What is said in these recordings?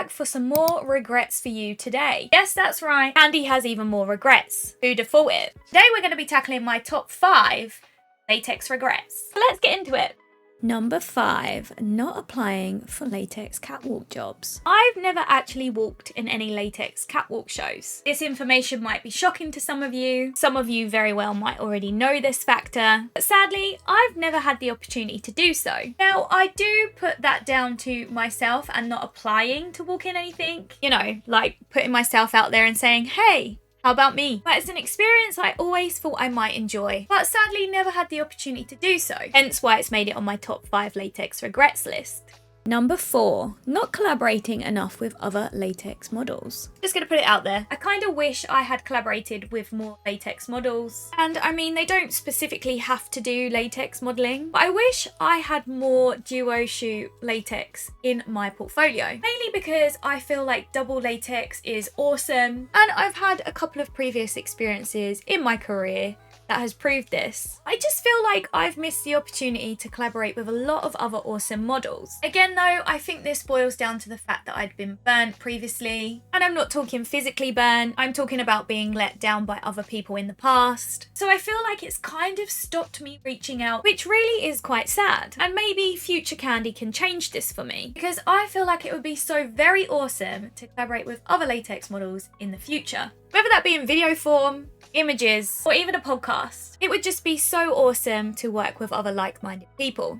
back for some more regrets for you today. Yes, that's right. Candy has even more regrets. Who'd have thought it? Today we're going to be tackling my top 5 latex regrets. So let's get into it. Number 5, not applying for latex catwalk jobs. I've never actually walked in any latex catwalk shows. This information might be shocking to some of you. Some of you very well might already know this factor, but sadly, I've never had the opportunity to do so. Now, I do put that down to myself and not applying to walk in anything. You know, like putting myself out there and saying, hey, how about me? But it's an experience I always thought I might enjoy, but sadly never had the opportunity to do so. Hence why it's made it on my top 5 latex regrets list. Number 4, not collaborating enough with other latex models. Just gonna put it out there. I kind of wish I had collaborated with more latex models. And I mean, they don't specifically have to do latex modeling, but I wish I had more duo shoot latex in my portfolio. Mainly because I feel like double latex is awesome. And I've had a couple of previous experiences in my career that has proved this. I just feel like I've missed the opportunity to collaborate with a lot of other awesome models. Again though, I think this boils down to the fact that I'd been burnt previously. And I'm not talking physically burnt, I'm talking about being let down by other people in the past. So I feel like it's kind of stopped me reaching out, which really is quite sad. And maybe future Candy can change this for me, because I feel like it would be so very awesome to collaborate with other latex models in the future. Whether that be in video form, images, or even a podcast. It would just be so awesome to work with other like-minded people.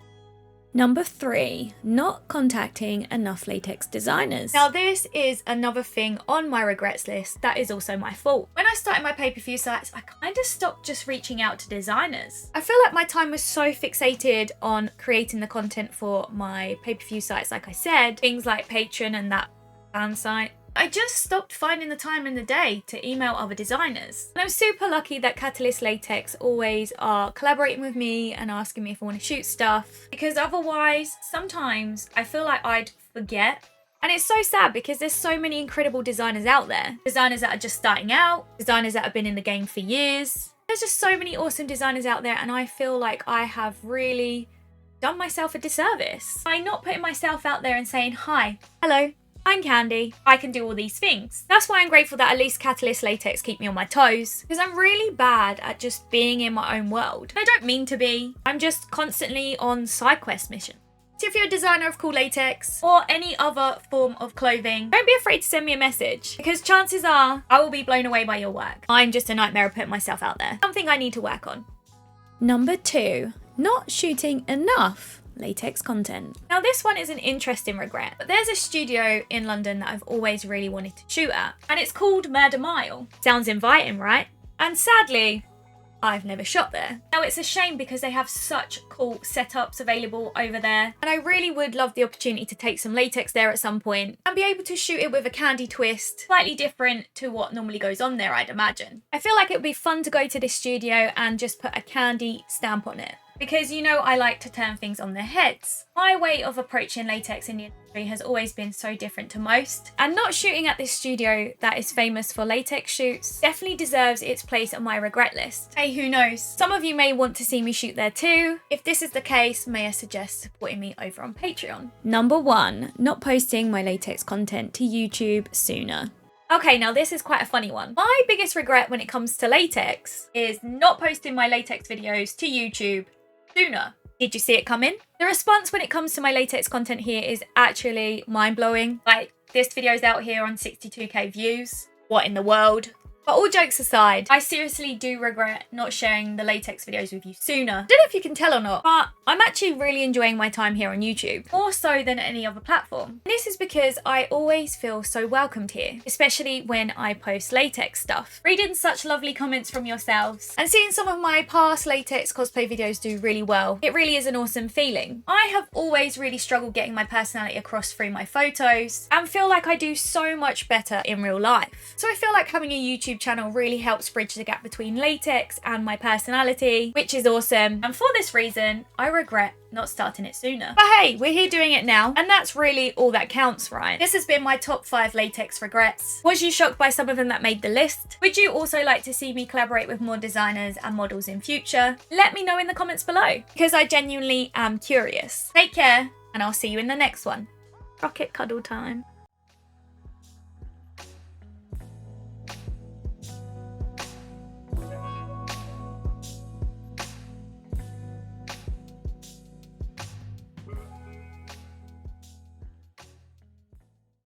Number 3, not contacting enough latex designers. Now this is another thing on my regrets list that is also my fault. When I started my pay-per-view sites, I kind of stopped just reaching out to designers. I feel like my time was so fixated on creating the content for my pay-per-view sites, like I said, things like Patreon and that fan site. I just stopped finding the time in the day to email other designers. And I'm super lucky that Catalyst Latex always are collaborating with me and asking me if I want to shoot stuff, because otherwise sometimes I feel like I'd forget. And it's so sad because there's so many incredible designers out there. Designers that are just starting out, designers that have been in the game for years. There's just so many awesome designers out there, and I feel like I have really done myself a disservice by not putting myself out there and saying, hi, hello, I'm Candy, I can do all these things. That's why I'm grateful that at least Catalyst Latex keep me on my toes, because I'm really bad at just being in my own world. I don't mean to be, I'm just constantly on side quest missions. So if you're a designer of cool latex or any other form of clothing, don't be afraid to send me a message, because chances are I will be blown away by your work. I'm just a nightmare at putting myself out there. Something I need to work on. Number 2, not shooting enough latex content. Now this one is an interesting regret, but there's a studio in London that I've always really wanted to shoot at, and it's called Murder Mile. Sounds inviting, right? And sadly, I've never shot there. Now it's a shame because they have such cool setups available over there, and I really would love the opportunity to take some latex there at some point and be able to shoot it with a Candy twist, slightly different to what normally goes on there, I'd imagine. I feel like it would be fun to go to this studio and just put a Candy stamp on it, because you know I like to turn things on their heads. My way of approaching latex in the industry has always been so different to most, and not shooting at this studio that is famous for latex shoots definitely deserves its place on my regret list. Hey, who knows? Some of you may want to see me shoot there too. If this is the case, may I suggest supporting me over on Patreon. Number 1, not posting my latex content to YouTube sooner. Okay, now this is quite a funny one. My biggest regret when it comes to latex is not posting my latex videos to YouTube sooner. Did you see it coming? The response when it comes to my latex content here is actually mind-blowing. Like, this video's out here on 62k views. What in the world? But all jokes aside, I seriously do regret not sharing the latex videos with you sooner. I don't know if you can tell or not, but I'm actually really enjoying my time here on YouTube, more so than any other platform. And this is because I always feel so welcomed here, especially when I post latex stuff. Reading such lovely comments from yourselves and seeing some of my past latex cosplay videos do really well, it really is an awesome feeling. I have always really struggled getting my personality across through my photos and feel like I do so much better in real life. So I feel like having a YouTube channel really helps bridge the gap between latex and my personality, which is awesome. And for this reason, I regret not starting it sooner. But hey, we're here doing it now, and that's really all that counts, right? This has been my top 5 latex regrets. Was you shocked by some of them that made the list? Would you also like to see me collaborate with more designers and models in future? Let me know in the comments below, because I genuinely am curious. Take care, and I'll see you in the next one. Rocket cuddle time.